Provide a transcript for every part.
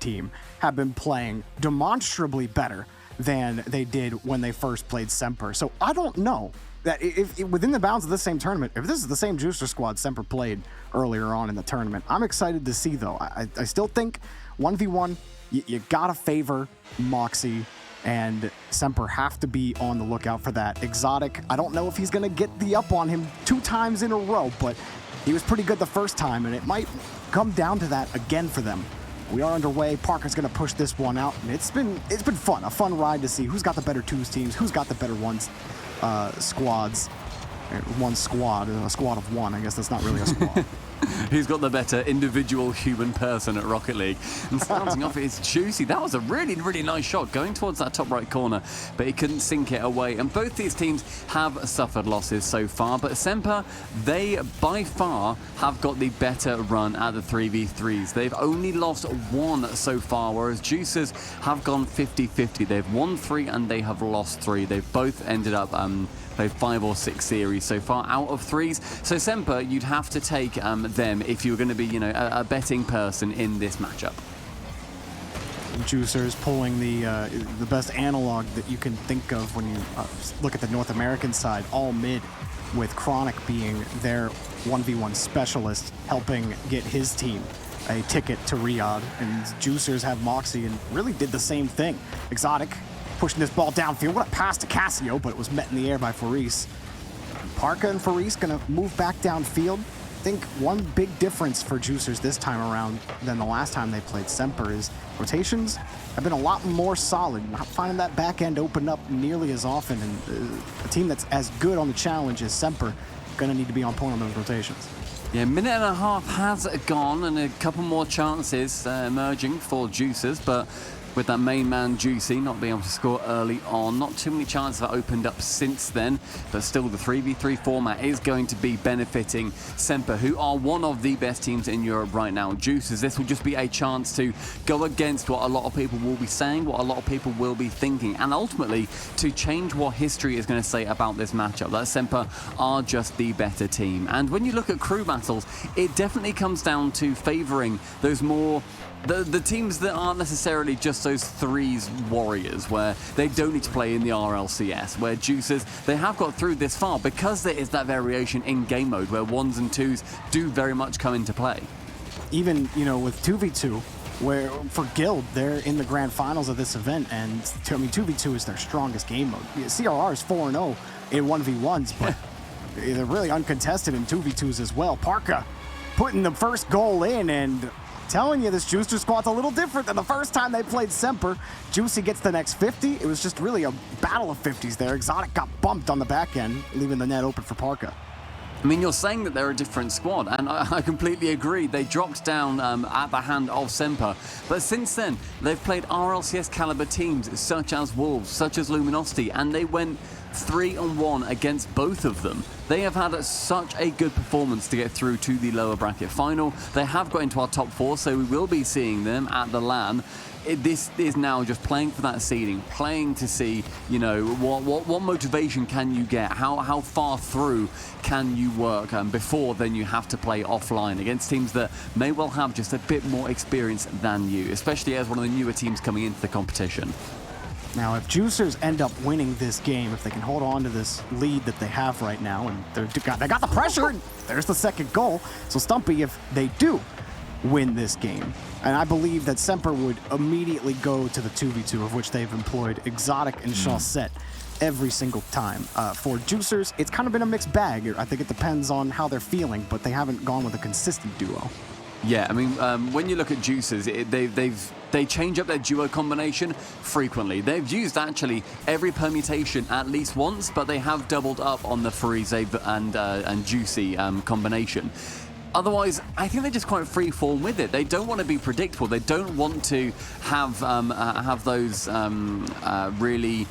team have been playing demonstrably better than they did when they first played Semper. So I don't know that if within the bounds of this same tournament, if this is the same Juicer squad Semper played earlier on in the tournament. I'm excited to see, though. I still think 1v1, you gotta favor Moxie, and Semper have to be on the lookout for that. Exotic, I don't know if he's gonna get the up on him 2 times in a row, but he was pretty good the first time, and it might come down to that again for them. We are underway. Parker's gonna push this one out, and it's been fun, a fun ride to see who's got the better twos teams, who's got the better ones squads. One squad, a squad of one. I guess that's not really a squad. Who's got the better individual human person at Rocket League? And starting off, it's Juicy. That was a really, really nice shot going towards that top right corner, but he couldn't sink it away. And both these teams have suffered losses so far, but Semper, they by far have got the better run at the 3v3s. They've only lost 1 so far, whereas Juicers have gone 50-50. They've won 3 and they have lost 3. They've both ended up played 5 or 6 series so far out of 3s. So Semper, you'd have to take them if you were going to be, you know, a betting person in this matchup. Juicers pulling the best analog that you can think of when you look at the North American side, all mid, with Chronic being their 1v1 specialist, helping get his team a ticket to Riyadh. And Juicers have Moxie and really did the same thing. Exotic pushing this ball downfield. What a pass to Cassio, but it was met in the air by Faris. Parka and Faris gonna move back downfield. I think one big difference for Juicers this time around than the last time they played Semper is rotations have been a lot more solid. Not finding that back end open up nearly as often, and a team that's as good on the challenge as Semper gonna need to be on point on those rotations. Yeah, 1.5 minutes has gone, and a couple more chances emerging for Juicers, but with that main man Juicy not being able to score early on, not too many chances have opened up since then, but still the 3v3 format is going to be benefiting Semper, who are one of the best teams in Europe right now. Juicers, this will just be a chance to go against what a lot of people will be saying, what a lot of people will be thinking, and ultimately to change what history is going to say about this matchup, that Semper are just the better team. And when you look at crew battles, it definitely comes down to favouring those more the teams that aren't necessarily just those 3s warriors, where they don't need to play in the RLCS, where Juicers, they have got through this far because there is that variation in game mode where 1s and 2s do very much come into play. Even, you know, with 2v2, where for Guild, they're in the grand finals of this event, and I mean, 2v2 is their strongest game mode. CRR is 4-0 in 1v1s, but they're really uncontested in 2v2s as well. Parka putting the first goal in, and telling you, this Juicer squad's a little different than the first time they played Semper. Juicy gets the next 50. It was just really a battle of 50s there. Exotic got bumped on the back end, leaving the net open for Parka. I mean, you're saying that they're a different squad, and I completely agree. They dropped down at the hand of Semper, but since then, they've played RLCS caliber teams such as Wolves, such as Luminosity, and they went 3-1 against both of them. They have had such a good performance to get through to the lower bracket final. They have got into our top 4, so we will be seeing them at the LAN. This is now just playing for that seeding, playing to see, you know, what motivation can you get, how far through can you work before then you have to play offline against teams that may well have just a bit more experience than you, especially as one of the newer teams coming into the competition. Now, if Juicers end up winning this game, if they can hold on to this lead that they have right now, and they got the pressure, and there's the second goal. So Stumpy, if they do win this game, and I believe that Semper would immediately go to the 2v2, of which they've employed Exotic and Chaussette every single time. For Juicers, it's kind of been a mixed bag. I think it depends on how they're feeling, but they haven't gone with a consistent duo. Yeah, I mean, when you look at Juicers, they change up their duo combination frequently. They've used actually every permutation at least once, but they have doubled up on the Farise and Juicy combination. Otherwise, I think they're just quite free-form with it. They don't want to be predictable. They don't want to have those really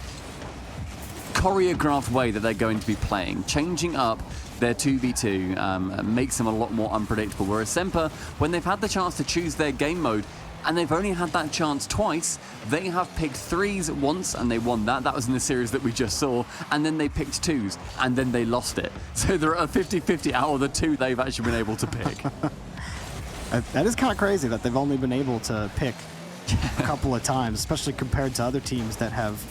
choreographed way that they're going to be playing. Changing up their 2v2 makes them a lot more unpredictable. Whereas Semper, when they've had the chance to choose their game mode, and they've only had that chance twice, they have picked 3s once, and they won that. That was in the series that we just saw. And then they picked 2s, and then they lost it. So they're at a 50-50 out of the 2 they've actually been able to pick. That is kind of crazy that they've only been able to pick a couple of times, especially compared to other teams that have,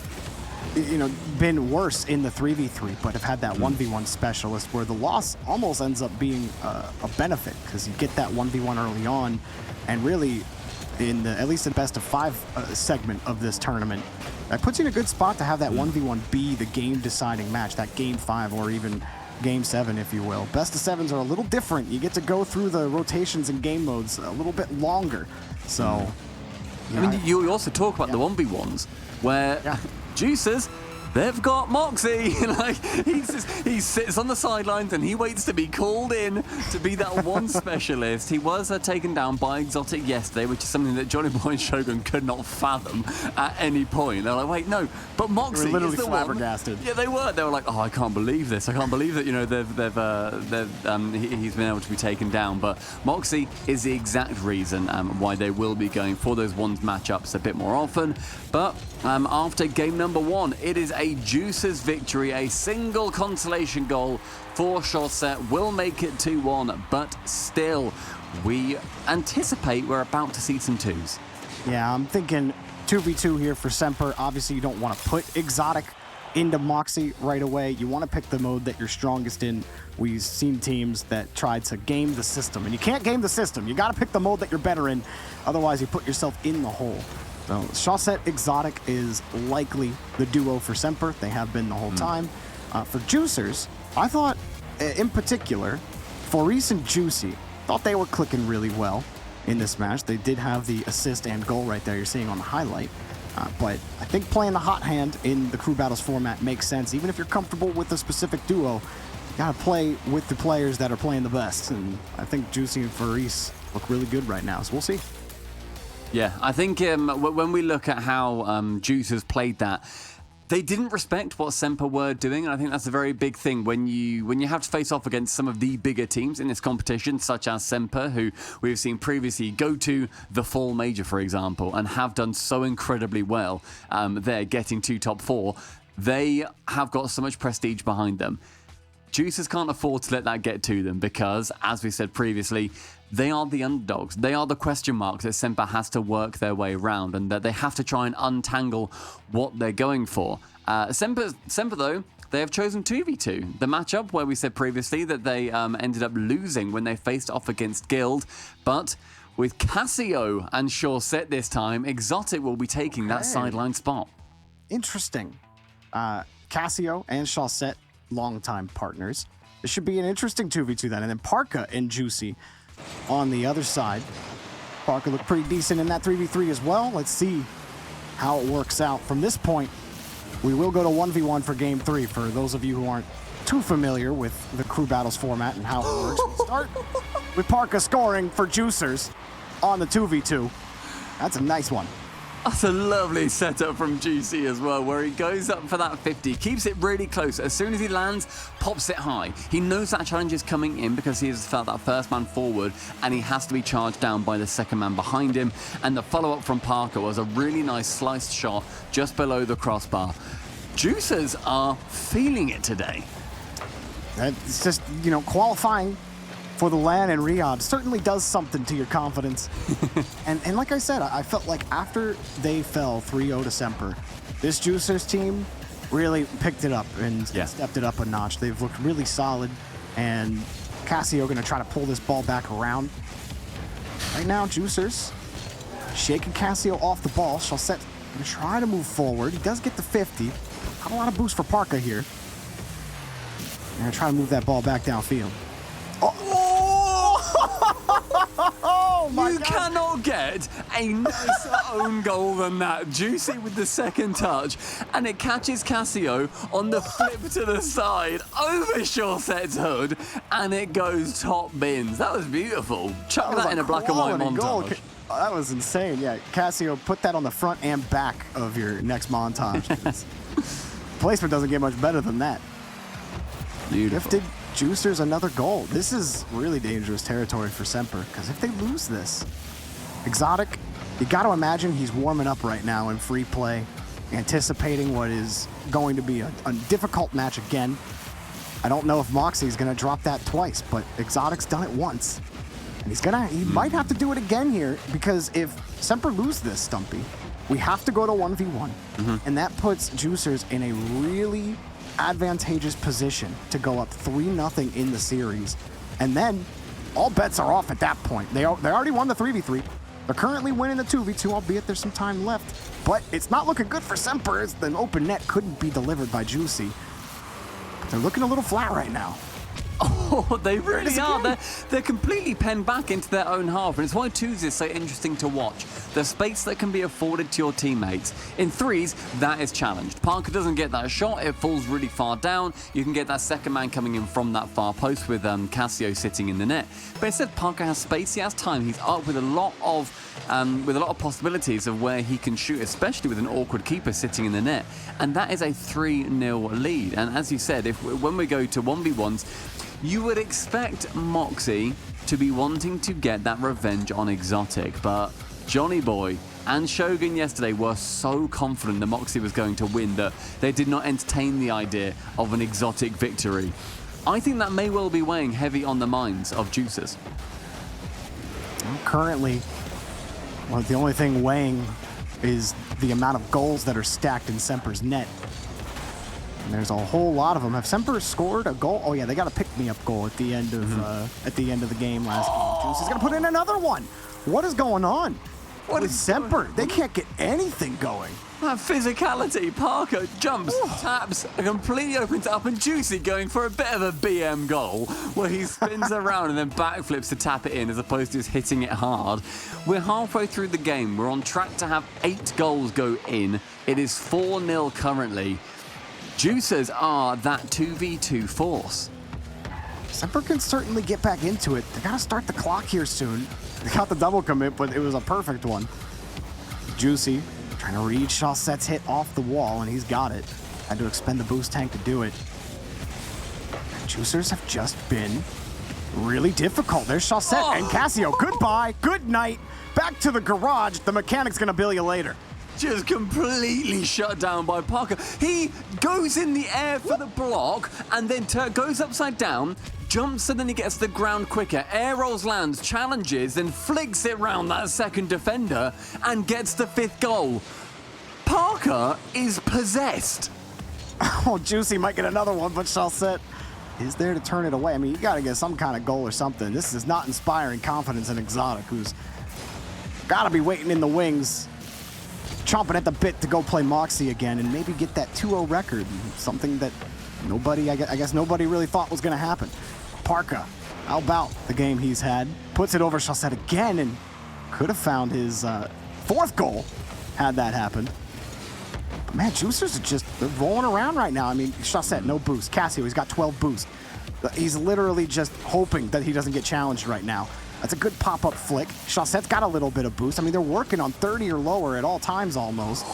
been worse in the 3v3, but have had that 1v1 specialist where the loss almost ends up being a benefit because you get that 1v1 early on, and really, at least in the best of 5 segment of this tournament, that puts you in a good spot to have that 1v1 be the game-deciding match, that game 5 or even game 7, if you will. Best of 7s are a little different. You get to go through the rotations and game modes a little bit longer. So, you also talk about the 1v1s where Juicers, they've got Moxie. He sits on the sidelines and he waits to be called in to be that one specialist. He was taken down by Exotic yesterday, which is something that Johnny Boy and Shogun could not fathom at any point. They're like, wait, no, but Moxie they were literally is the flabbergasted. Yeah, they were. They were like, oh, I can't believe this. I can't believe that he's been able to be taken down. But Moxie is the exact reason why they will be going for those ones matchups a bit more often. But after game number 1, it is a Juicers victory. A single consolation goal for Chaussette will make it 2-1, but still, we anticipate we're about to see some 2s. Yeah, I'm thinking 2v2 here for Semper. Obviously, you don't want to put Exotic into Moxie right away. You want to pick the mode that you're strongest in. We've seen teams that try to game the system, and you can't game the system. You got to pick the mode that you're better in. Otherwise, you put yourself in the hole. So Chaussette Exotic is likely the duo for Semper. They have been the whole time. For Juicers, I thought, in particular, Faris and Juicy, thought they were clicking really well in this match. They did have the assist and goal right there you're seeing on the highlight. But I think playing the hot hand in the Crew Battles format makes sense. Even if you're comfortable with a specific duo, you gotta play with the players that are playing the best. And I think Juicy and Faris look really good right now, so we'll see. Yeah, I think when we look at how Juicers played that, they didn't respect what Semper were doing, and I think that's a very big thing when you have to face off against some of the bigger teams in this competition, such as Semper, who we've seen previously go to the Fall Major, for example, and have done so incredibly well there, getting to top 4. They have got so much prestige behind them. Juicers can't afford to let that get to them because, as we said previously, they are the underdogs. They are the question marks that Semper has to work their way around, and that they have to try and untangle what they're going for. Semper, though, they have chosen 2v2. The matchup where we said previously that they ended up losing when they faced off against Guild, but with Cassio and Chaussette this time, Exotic will be taking that sideline spot. Interesting. Cassio and Chaussette, longtime partners. This should be an interesting 2v2 then. And then Parka and Juicy on the other side. Parka looked pretty decent in that 3v3 as well. Let's see how it works out. From this point, we will go to 1v1 for game 3 for those of you who aren't too familiar with the Crew Battles format and how it works. We'll start with Parka scoring for Juicers on the 2v2. That's a nice one. That's a lovely setup from Juicy as well, where he goes up for that 50, keeps it really close. As soon as he lands, pops it high. He knows that challenge is coming in because he has felt that first man forward, and he has to be charged down by the second man behind him. And the follow-up from Parker was a really nice sliced shot just below the crossbar. Juicers are feeling it today. It's just, qualifying for the LAN in Riyadh certainly does something to your confidence. and like I said, I felt like after they fell 3-0 to Semper, this Juicers team really picked it up and stepped it up a notch. They've looked really solid, and Cassio going to try to pull this ball back around. Right now, Juicers shaking Cassio off the ball. Chaussette going to try to move forward. He does get the 50. Not a lot of boost for Parka here. They're going to try to move that ball back downfield. Oh my God. Cannot get a nicer own goal than that. Juicy with the second touch, and it catches Cassio on the flip to the side over Chaussette's hood, and it goes top bins. That was beautiful. Chuck that in a black and white montage. Goal. That was insane. Yeah, Cassio, put that on the front and back of your next montage. Placement doesn't get much better than that. Beautiful. Gifted Juicers another goal. This is really dangerous territory for Semper, because if they lose this, Exotic, you got to imagine he's warming up right now in free play, anticipating what is going to be a difficult match again. I don't know if Moxie's going to drop that twice, but Exotic's done it once. And he might have to do it again here, because if Semper lose this, Stumpy, we have to go to 1v1. And that puts Juicers in a really advantageous position to go up 3-0 in the series. And then all bets are off at that point. They already won the 3v3. They're currently winning the 2v2, albeit there's some time left. But it's not looking good for Semper, as the open net couldn't be delivered by Juicy. But they're looking a little flat right now. Oh, they really are. They're completely penned back into their own half, and it's why twos is so interesting to watch. The space that can be afforded to your teammates. In threes, that is challenged. Parker doesn't get that shot, it falls really far down. You can get that second man coming in from that far post with Cassio sitting in the net. But instead, Parker has space, he has time, he's up with a lot of possibilities of where he can shoot, especially with an awkward keeper sitting in the net. And that is a 3-0 lead. And as you said, when we go to 1v1s, you would expect Moxie to be wanting to get that revenge on Exotic, but Johnny Boy and Shogun yesterday were so confident that Moxie was going to win that they did not entertain the idea of an Exotic victory. I think that may well be weighing heavy on the minds of Juicers. Currently, well, the only thing weighing is the amount of goals that are stacked in Semper's net. And there's a whole lot of them. Have Semper scored a goal? Oh yeah, they got a pick-me-up goal at the end of the game last game. Juice is gonna put in another one. What is going on with Semper? They can't get anything going. That physicality, Parker jumps, taps, and completely opens up, and Juicy going for a bit of a BM goal where he spins around and then backflips to tap it in as opposed to just hitting it hard. We're halfway through the game. We're on track to have 8 goals go in. It is 4-0 currently. Juicers are that 2v2 force. Semper can certainly get back into it. They gotta start the clock here soon. They got the double commit, but it was a perfect one. Juicy trying to read Chausette's hit off the wall, and he's got it. Had to expend the boost tank to do it. Juicers have just been really difficult. There's Chausette and Cassio. Goodbye, good night. Back to the garage. The mechanic's gonna bill you later. Just completely shut down by Parker. He goes in the air for the block and then goes upside down, jumps and then he gets to the ground quicker. Air rolls, lands, challenges, then flicks it round that second defender and gets the 5th goal. Parker is possessed. Oh, Juicy might get another one, but Chausette is there to turn it away. I mean, you got to get some kind of goal or something. This is not inspiring confidence in Exotic, who's got to be waiting in the wings, chomping at the bit to go play Moxie again and maybe get that 2-0 record, something that nobody, I guess nobody really thought was going to happen. Parka, how about the game he's had? Puts it over Chausette again and could have found his 4th goal had that happened. But man, Juicers are just, they're rolling around right now. I mean, Chausette, no boost. Cassio, he's got 12 boost. He's literally just hoping that he doesn't get challenged right now. That's a good pop-up flick. Chausette's got a little bit of boost. I mean, they're working on 30 or lower at all times almost.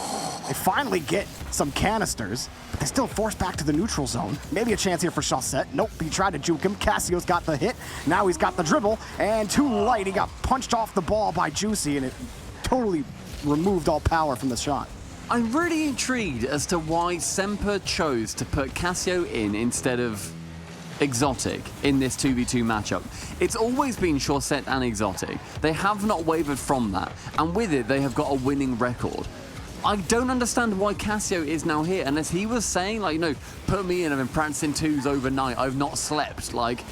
They finally get some canisters, but they still force back to the neutral zone. Maybe a chance here for Chausette. Nope, he tried to juke him. Cassio's got the hit. Now he's got the dribble, and too light. He got punched off the ball by Juicy, and it totally removed all power from the shot. I'm really intrigued as to why Semper chose to put Cassio in instead of Exotic in this 2v2 matchup. It's always been Chausette and Exotic. They have not wavered from that, and with it they have got a winning record. I don't understand why Cassio is now here, unless he was saying, like, you know, put me in, I've been practicing 2s overnight, I've not slept. Like,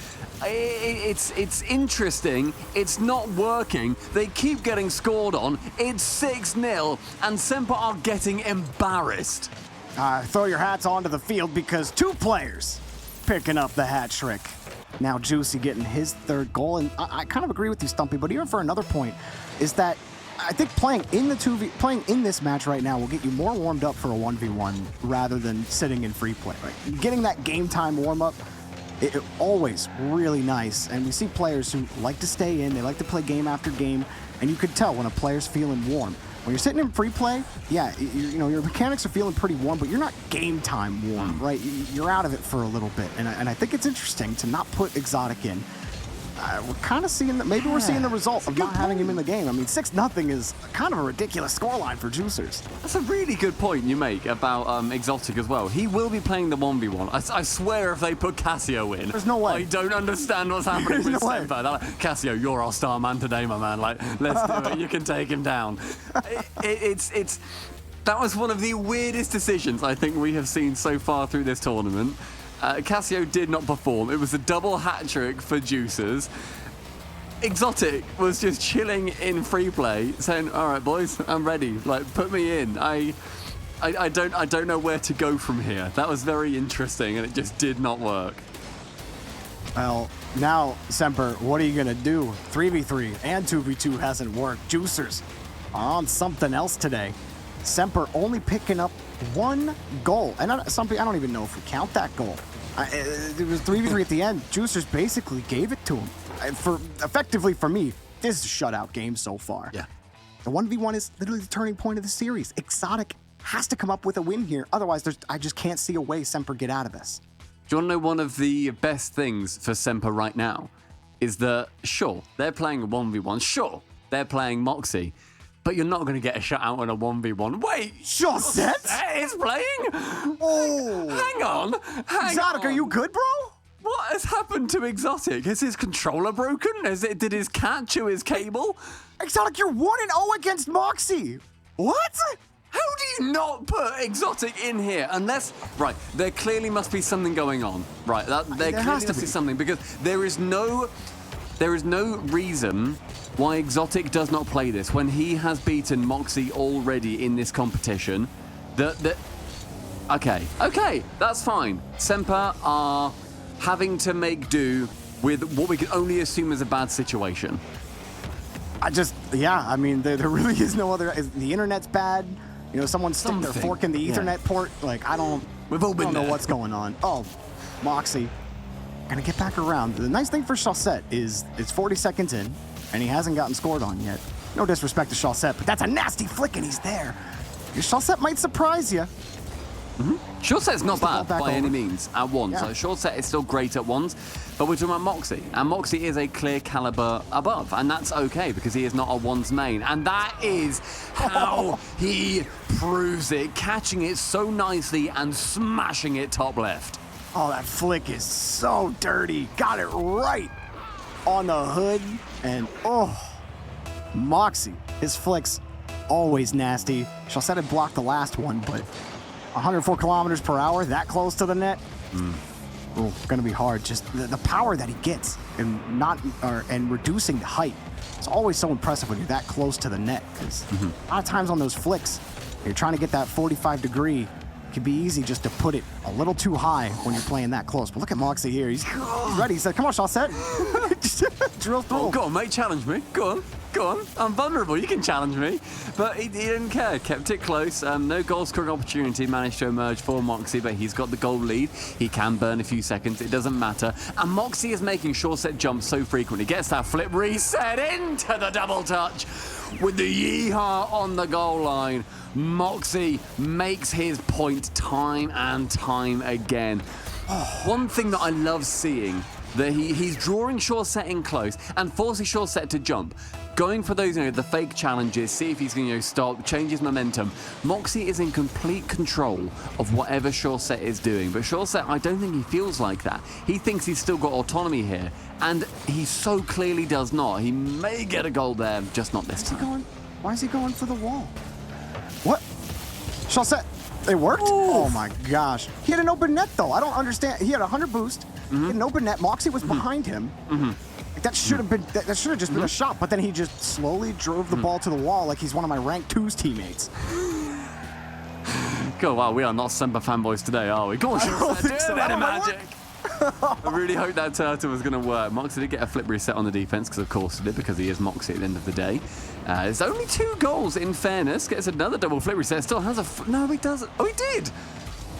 it's interesting, it's not working, they keep getting scored on, it's 6-0, and Semper are getting embarrassed. Throw your hats onto the field because 2 players picking up the hat trick. Now Juicy getting his 3rd goal, and I kind of agree with you, Stumpy, but even for another point, is that I think playing in this match right now will get you more warmed up for a 1v1 rather than sitting in free play. Right? Getting that game time warm up, it always really nice, and we see players who like to stay in, they like to play game after game, and you could tell when a player's feeling warm. When you're sitting in free play, yeah, you know, your mechanics are feeling pretty warm, but you're not game time warm, right? You're out of it for a little bit, and I think it's interesting to not put Exotic in. we're kind of seeing that. Maybe we're seeing the result of not having him in the game. I mean, 6-0 is kind of a ridiculous scoreline for Juicers. That's a really good point you make about Exotic as well. He will be playing the 1v1. I swear if they put Cassio in, there's no way. I don't understand what's happening with SMPR. They're like, Cassio, you're our star man today, my man. Like, let's do it. You can take him down. That was one of the weirdest decisions I think we have seen so far through this tournament. Cassio did not perform. It was a double hat trick for Juicers. Exotic was just chilling in free play, saying, "All right, boys, I'm ready. Like, put me in. I don't know where to go from here." That was very interesting, and it just did not work. Well, now, Semper, what are you going to do? 3v3 and 2v2 hasn't worked. Juicers are on something else today. Semper only picking up 1 goal. And I don't even know if we count that goal. It was 3v3 at the end. Juicers basically gave it to him. Effectively, for me, this is a shutout game so far. Yeah. The 1v1 is literally the turning point of the series. Exotic has to come up with a win here. Otherwise, I just can't see a way Semper get out of this. Do you want to know one of the best things for Semper right now? Is that, sure, they're playing a 1v1. Sure, they're playing Moxie. But you're not going to get a shutout on a 1v1. Wait! Chaussette is playing? Oh! Hang on! Exotic, are you good, bro? What has happened to Exotic? Is his controller broken? Did his cat chew his cable? Exotic, you're 1-0 against Moxie. What? How do you not put Exotic in here? Unless, right, there clearly must be something going on. Right, there clearly must be something, because there is no reason why Exotic does not play this when he has beaten Moxie already in this competition. Okay, that's fine. Semper are having to make do with what we can only assume is a bad situation. I mean, there really is no other. The internet's bad. You know, someone's sticking their fork in the Ethernet port. Like, I don't know what's going on. Oh, Moxie gonna get back around. The nice thing for Chaussette is it's 40 seconds in, and he hasn't gotten scored on yet. No disrespect to Chaussette, but that's a nasty flick, and he's there. Chaussette might surprise you. Chaussette's not bad by any means at wands. Yeah. Like, Chaussette is still great at wands, but we're talking about Moxie, and Moxie is a clear caliber above, and that's okay because he is not a wands main, and that is how he proves it, catching it so nicely and smashing it top left. Oh, that flick is so dirty. Got it right on the hood, and Moxie, his flicks always nasty. Chaussette had blocked the last one, but 104 kilometers per hour, that close to the net. Gonna be hard. Just the power that he gets and reducing the height. It's always so impressive when you're that close to the net, because a lot of times on those flicks, you're trying to get that 45 degree. It can be easy just to put it a little too high when you're playing that close. But look at Moxie here. He's ready. He said, "Come on, Chaussette." Drill through. Oh, go on, mate. Challenge me. Go on. I'm vulnerable. You can challenge me. But he didn't care. Kept it close. No goal scoring opportunity managed to emerge for Moxie, but he's got the goal lead. He can burn a few seconds. It doesn't matter. And Moxie is making Chaussette jumps so frequently. Gets that flip reset into the double touch with the yeehaw on the goal line. Moxie makes his point time and time again. One thing that I love seeing, that he's drawing Chaussette in close and forcing Chaussette to jump. Going for those, the fake challenges, see if he's going to stop, change his momentum. Moxie is in complete control of whatever Chaussette is doing. But Chaussette, I don't think he feels like that. He thinks he's still got autonomy here. And he so clearly does not. He may get a goal there, just not this time. Why is he going for the wall? What? Chaussette, it worked? Oof. Oh my gosh. He had an open net though. I don't understand. He had 100 boost. He had an open net. Moxie was behind him. That should have been. That should have just been a shot. But then he just slowly drove the ball to the wall like he's one of my rank 2's teammates. God, wow, we are not Semper fanboys today, are we? Go on, Chaussette, do a bit of magic. I really hope that turtle was going to work. Moxie did get a flip reset on the defense, because of course he did, because he is Moxie at the end of the day. There's only 2 goals in fairness. Gets another double flip reset. Still has a. No, he doesn't. Oh, he did.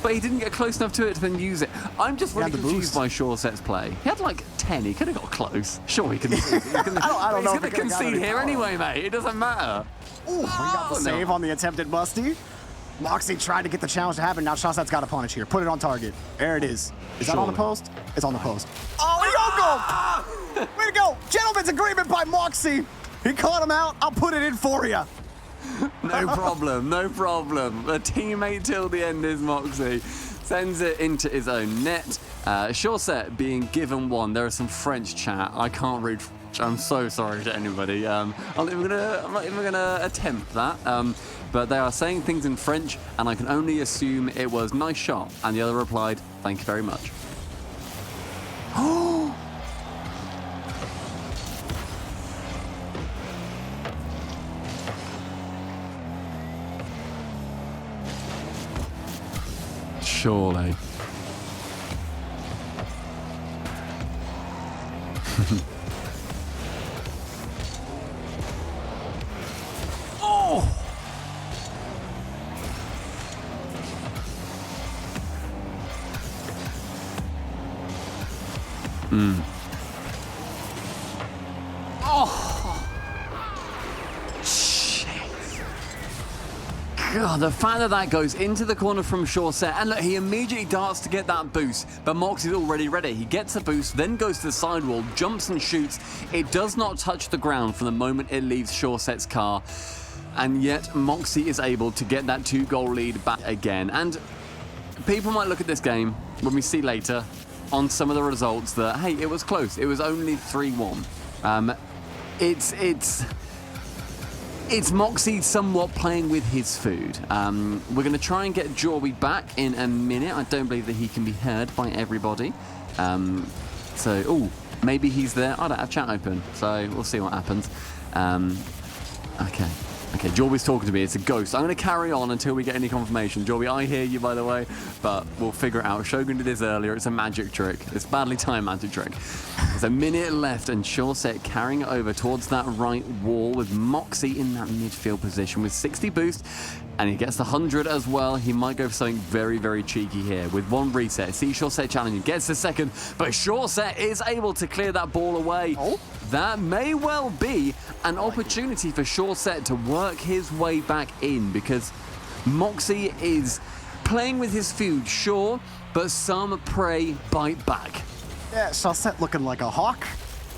But he didn't get close enough to it to then use it. I'm just really confused by Chaussette's play. He had like 10. He could have got close. Sure, he can. He's going to concede here anyway, mate. It doesn't matter. Ooh, we got the save on the attempted busty. Moxie tried to get the challenge to happen. Now Chaussette's got a punish here. Put it on target. There it is. Is that on the post? It's on the post. Oh, he got goal! Way to go. Gentlemen's agreement by Moxie. He caught him out. I'll put it in for you. No problem, no problem. A teammate till the end is Moxie. Sends it into his own net. Sure set being given one. There is some French chat. I can't read French. I'm so sorry to anybody. I'm not even gonna attempt that. But they are saying things in French, and I can only assume it was nice shot. And the other replied, thank you very much. Oh! Surely. Oh! Oh! Shit. God, the fact that that goes into the corner from short set, and look, he immediately darts to get that boost, but Moxie's already ready. He gets a boost, then goes to the sidewall, jumps and shoots. It does not touch the ground from the moment it leaves short set's car, and yet Moxie is able to get that 2-goal lead back again. And people might look at this game, when we see later, on some of the results that, hey, it was close. It was only 3-1. It's Moxie somewhat playing with his food. We're going to try and get Jorby back in a minute. I don't believe that he can be heard by everybody. Maybe he's there. I don't have chat open, so we'll see what happens. Okay, Jorby's talking to me. It's a ghost. I'm going to carry on until we get any confirmation. Jorby, I hear you, by the way, but we'll figure it out. Shogun did this earlier. It's a magic trick. It's a badly timed magic trick. There's a minute left, and Shawset carrying it over towards that right wall with Moxie in that midfield position with 60 boost, and he gets the 100 as well. He might go for something very, very cheeky here with one reset. See Shawset challenging, gets the second, but Shawset is able to clear that ball away. Oh. That may well be an opportunity for Shawset to work his way back in, because Moxie is playing with his food, sure, but some prey bite back. Yeah, Shawset looking like a hawk,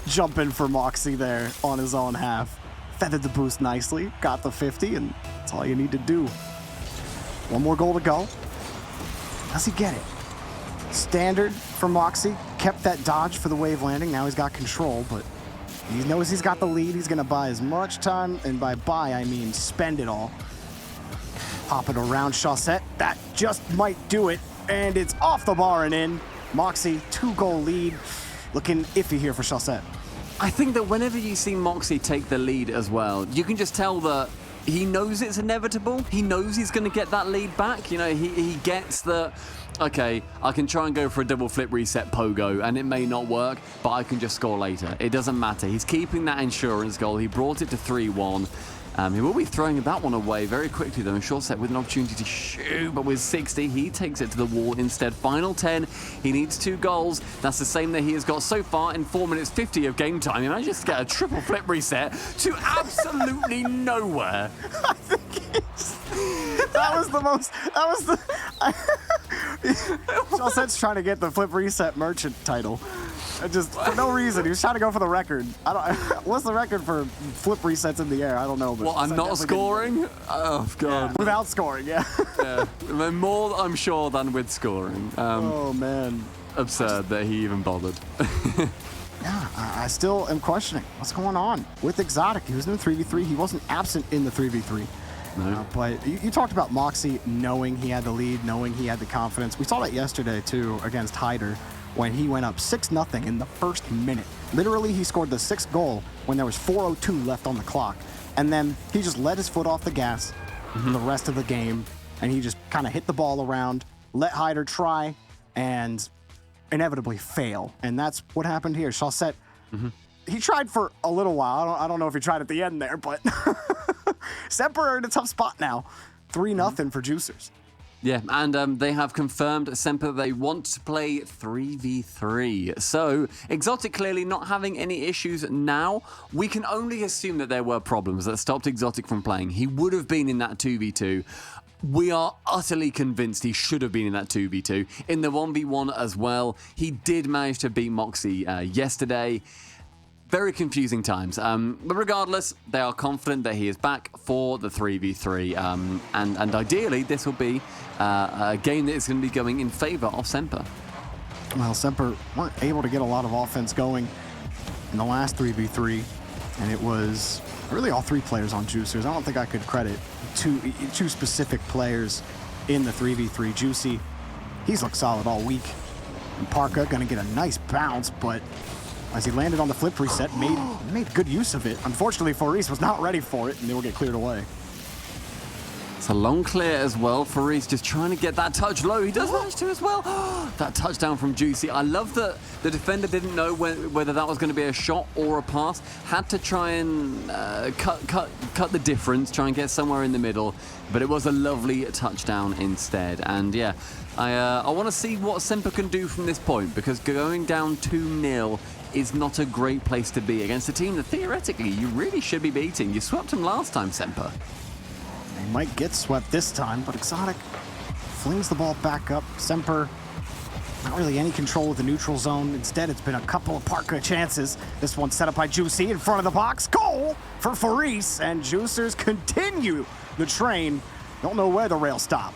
jumping for Moxie there on his own half. Feathered the boost nicely, got the 50, and that's all you need to do. One more goal to go. Does he get it? Standard for Moxie, kept that dodge for the wave landing. Now he's got control, but he knows he's got the lead. He's going to buy as much time, and by buy, I mean spend it all. Pop it around Shawset. That just might do it, and it's off the bar and in. Moxie, 2-goal lead. Looking iffy here for Shawset. I think that whenever you see Moxie take the lead as well, you can just tell that he knows it's inevitable. He knows he's going to get that lead back. You know, he gets that, okay, I can try and go for a double flip reset pogo, and it may not work, but I can just score later. It doesn't matter. He's keeping that insurance goal. He brought it to 3-1. He will be throwing that one away very quickly, though, and Shawset with an opportunity to shoot, but with 60, he takes it to the wall instead. Final 10, he needs 2 goals. That's the same that he has got so far in 4 minutes 50 of game time. He managed to get a triple flip reset to absolutely nowhere. I think Shawset's trying to get the flip reset merchant title. Just for no reason. He was trying to go for the record. What's the record for flip resets in the air? I don't know. But well, I'm not scoring? Oh, God. Yeah, without scoring, yeah. Yeah. More, I'm sure, than with scoring. Oh, man. Absurd that he even bothered. Yeah, I still am questioning what's going on with Exotic. He was in the 3v3. He wasn't absent in the 3v3. No. But you talked about Moxie knowing he had the lead, knowing he had the confidence. We saw that yesterday, too, against Hyder, when he went up 6-0 in the first minute. Literally, he scored the 6th goal when there was 4:02 left on the clock. And then he just let his foot off the gas for the rest of the game, and he just kind of hit the ball around, let Hyder try, and inevitably fail. And that's what happened here. Shawset, he tried for a little while. I don't know if he tried at the end there, but SMPR are in a tough spot now. 3-0 for Juicers. Yeah, and they have confirmed SMPR they want to play 3v3. So, Exotic clearly not having any issues now. We can only assume that there were problems that stopped Exotic from playing. He would have been in that 2v2. We are utterly convinced he should have been in that 2v2. In the 1v1 as well, he did manage to beat Moxie yesterday. Very confusing times. But regardless, they are confident that he is back for the 3v3. And ideally, this will be a game that is going to be going in favor of Semper. Well, Semper weren't able to get a lot of offense going in the last 3v3, and it was really all three players on Juicers. I don't think I could credit two specific players in the 3v3. Juicy, he's looked solid all week. And Parka gonna get a nice bounce, but as he landed on the flip reset, made good use of it. Unfortunately, Faris was not ready for it, and they will get cleared away. It's a long clear as well. Faris just trying to get that touch low. He does manage to as well. That touchdown from Juicy. I love that the defender didn't know whether that was going to be a shot or a pass. Had to try and cut the difference, try and get somewhere in the middle. But it was a lovely touchdown instead. And yeah, I want to see what Semper can do from this point, because going down 2-0 is not a great place to be against a team that theoretically you really should be beating. You swept them last time, Semper. They might get swept this time, but Exotic flings the ball back up. Semper, not really any control of the neutral zone. Instead, it's been a couple of Parka chances. This one set up by Juicy in front of the box. Goal for Faris, and Juicers continue the train. Don't know where the rails stop.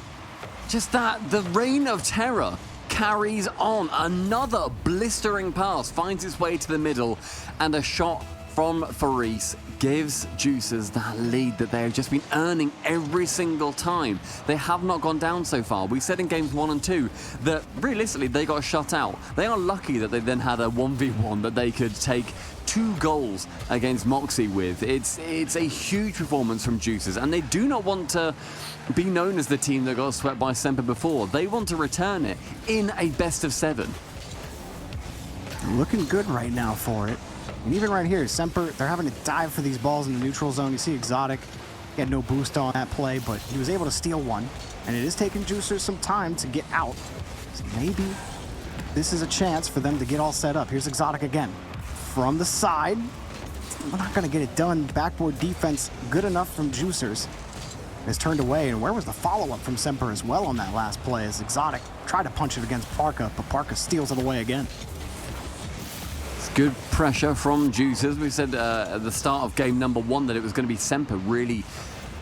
Just that, the reign of terror carries on. Another blistering pass finds its way to the middle, and a shot from Faris gives Juicers that lead that they have just been earning every single time. They have not gone down so far. We said in games 1 and 2 that realistically they got shut out. They are lucky that they then had a 1v1 that they could take 2 goals against Moxie with. It's a huge performance from Juicers, and they do not want to be known as the team that got swept by Semper before. They want to return it in a best of 7. Looking good right now for it. And even right here, Semper, they're having to dive for these balls in the neutral zone. You see Exotic, he had no boost on that play, but he was able to steal one. And it is taking Juicers some time to get out. So maybe this is a chance for them to get all set up. Here's Exotic again. From the side, we're not going to get it done. Backboard defense good enough from Juicers. Is turned away, and where was the follow-up from Semper as well on that last play as Exotic tried to punch it against Parka, but Parka steals it away again. Good pressure from Juicers. We said at the start of game number 1 that it was going to be Semper really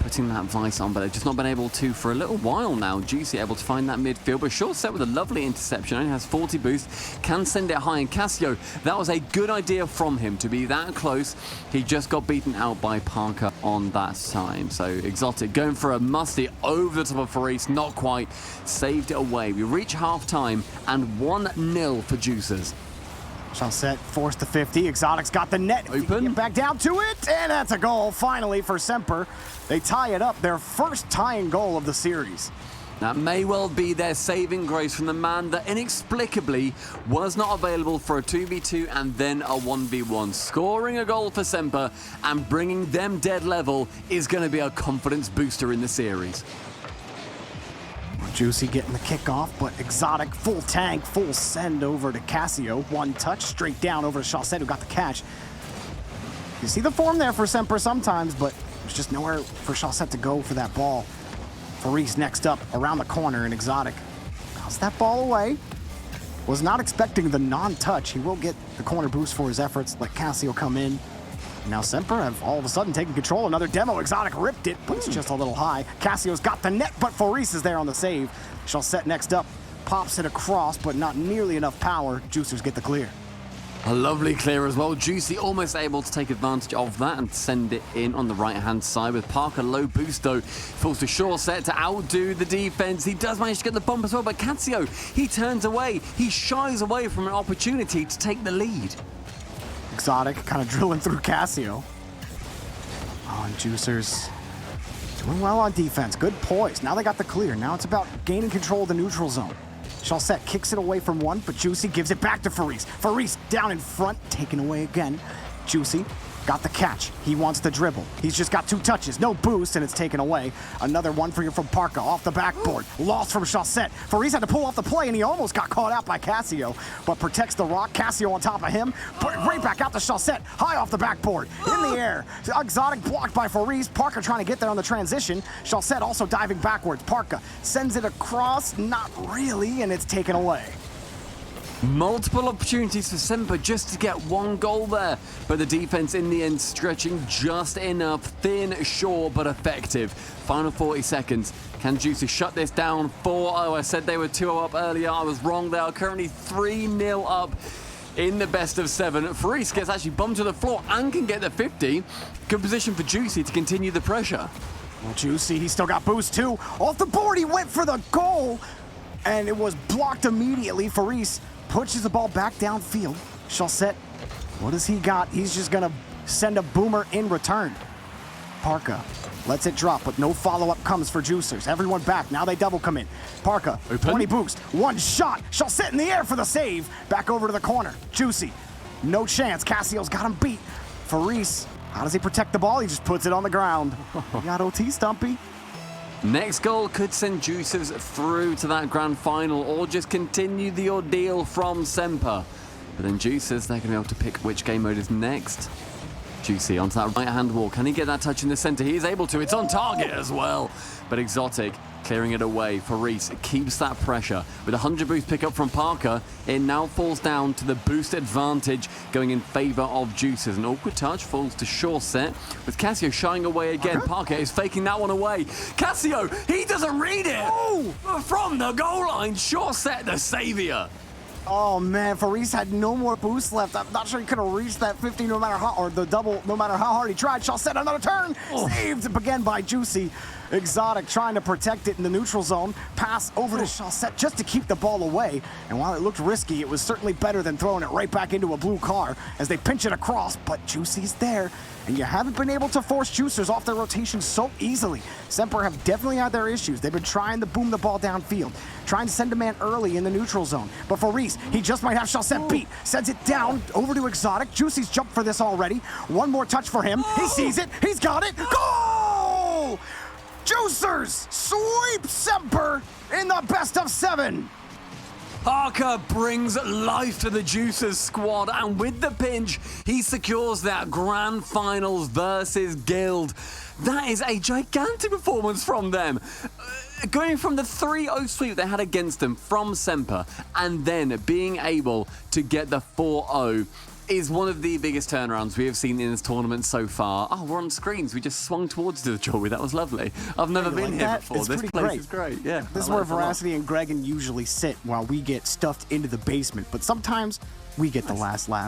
putting that vice on, but they've just not been able to for a little while now. Juicy able to find that midfield, but short set with a lovely interception. Only has 40 boost, can send it high. And Cassio, that was a good idea from him to be that close. He just got beaten out by Parker on that time. So Exotic going for a musty over the top of Faris, not quite, saved it away. We reach half time and 1-0 for Juicers. Chaussette forced the 50. Exotic's got the net. Open. Get back down to it, and that's a goal finally for Semper. They tie it up, their first tying goal of the series. That may well be their saving grace from the man that inexplicably was not available for a 2v2 and then a 1v1. Scoring a goal for Semper and bringing them dead level is going to be a confidence booster in the series. Juicy getting the kickoff, but Exotic full tank, full send over to Cassio. One touch straight down over to Chaussette, who got the catch. You see the form there for Semper sometimes, but there's just nowhere for Chaussette to go for that ball. Faris next up around the corner, and Exotic bounce that ball away. Was not expecting the non-touch. He will get the corner boost for his efforts. Let Cassio come in. Now Semper have all of a sudden taken control. Another demo. Exotic ripped it, but it's just a little high. Cassio's got the net, but Faris is there on the save. Chaussette next up. Pops it across, but not nearly enough power. Juicers get the clear. A lovely clear as well. Juicy almost able to take advantage of that and send it in on the right-hand side with Parker low boost though. Falls to Chaussette to outdo the defense. He does manage to get the bump as well, but Cassio, he turns away. He shies away from an opportunity to take the lead. Exotic kind of drilling through Cassio. Oh, and Juicers doing well on defense. Good poise. Now they got the clear. Now it's about gaining control of the neutral zone. Chaussette kicks it away from one, but Juicy gives it back to Faris. Faris down in front, taken away again. Juicy got the catch. He wants the dribble. He's just got 2 touches, no boost, and it's taken away. Another one for you from Parka off the backboard. Lost from Chaussette. Faris had to pull off the play, and he almost got caught out by Cassio, but protects the rock. Cassio on top of him. Right back out to Chaussette. High off the backboard. In the air. Exotic blocked by Faris. Parka trying to get there on the transition. Chaussette also diving backwards. Parka sends it across. Not really, and it's taken away. Multiple opportunities for Semper just to get one goal there, but the defense in the end stretching just enough. Thin, short, but effective. Final 40 seconds. Can Juicy shut this down? 4-0. I said they were 2-0 up earlier. I was wrong. They are currently 3-0 up in the best of 7. Faris gets actually bumped to the floor and can get the 50. Good position for Juicy to continue the pressure. Well, Juicy, he still got boost too. Off the board, he went for the goal, and it was blocked immediately. Faris pushes the ball back downfield. Chaussette, what does he got? He's just gonna send a boomer in return. Parka lets it drop, but no follow-up comes for Juicers. Everyone back, now they double come in. Parka, 20 boost, one shot. Chaussette in the air for the save. Back over to the corner. Juicy, no chance. Cassio's got him beat. Faris, how does he protect the ball? He just puts it on the ground. He got OT, Stumpy. Next goal could send Juicers through to that grand final or just continue the ordeal from Semper. But then Juicers, they're going to be able to pick which game mode is next. Juicy onto that right-hand wall. Can he get that touch in the center? He is able to. It's on target as well. But Exotic clearing it away. Faris keeps that pressure. With a 100 boost pickup from Parker, it now falls down to the boost advantage going in favor of Juicers. An awkward touch falls to Chaussette with Cassio shying away again. Parker is faking that one away. Cassio, he doesn't read it. Oh! From the goal line, Chaussette the savior. Oh man, Faris had no more boost left. I'm not sure he could have reached that 50 no matter how, or the double no matter how hard he tried. Chaussette another turn, saved again by Juicy. Exotic trying to protect it in the neutral zone. Pass over to Chaussette just to keep the ball away. And while it looked risky, it was certainly better than throwing it right back into a blue car as they pinch it across, but Juicy's there. And you haven't been able to force Juicers off their rotation so easily. Semper have definitely had their issues. They've been trying to boom the ball downfield, trying to send a man early in the neutral zone. But Faris, he just might have Chaussette beat. Sends it down over to Exotic. Juicy's jumped for this already. One more touch for him. He sees it. He's got it. Goal! Juicers sweep Semper in the best of 7. Parker brings life to the Juicers squad, and with the pinch, he secures that grand finals versus Guild. That is a gigantic performance from them. Going from the 3-0 sweep they had against them from Semper, and then being able to get the 4-0 is one of the biggest turnarounds we have seen in this tournament so far. Oh, we're on screens. We just swung towards the Joey. That was lovely. I've never been here before. It's this pretty place great. is great. Yeah, this is where Veracity and Gregan usually sit while we get stuffed into the basement. But sometimes we get the last laugh.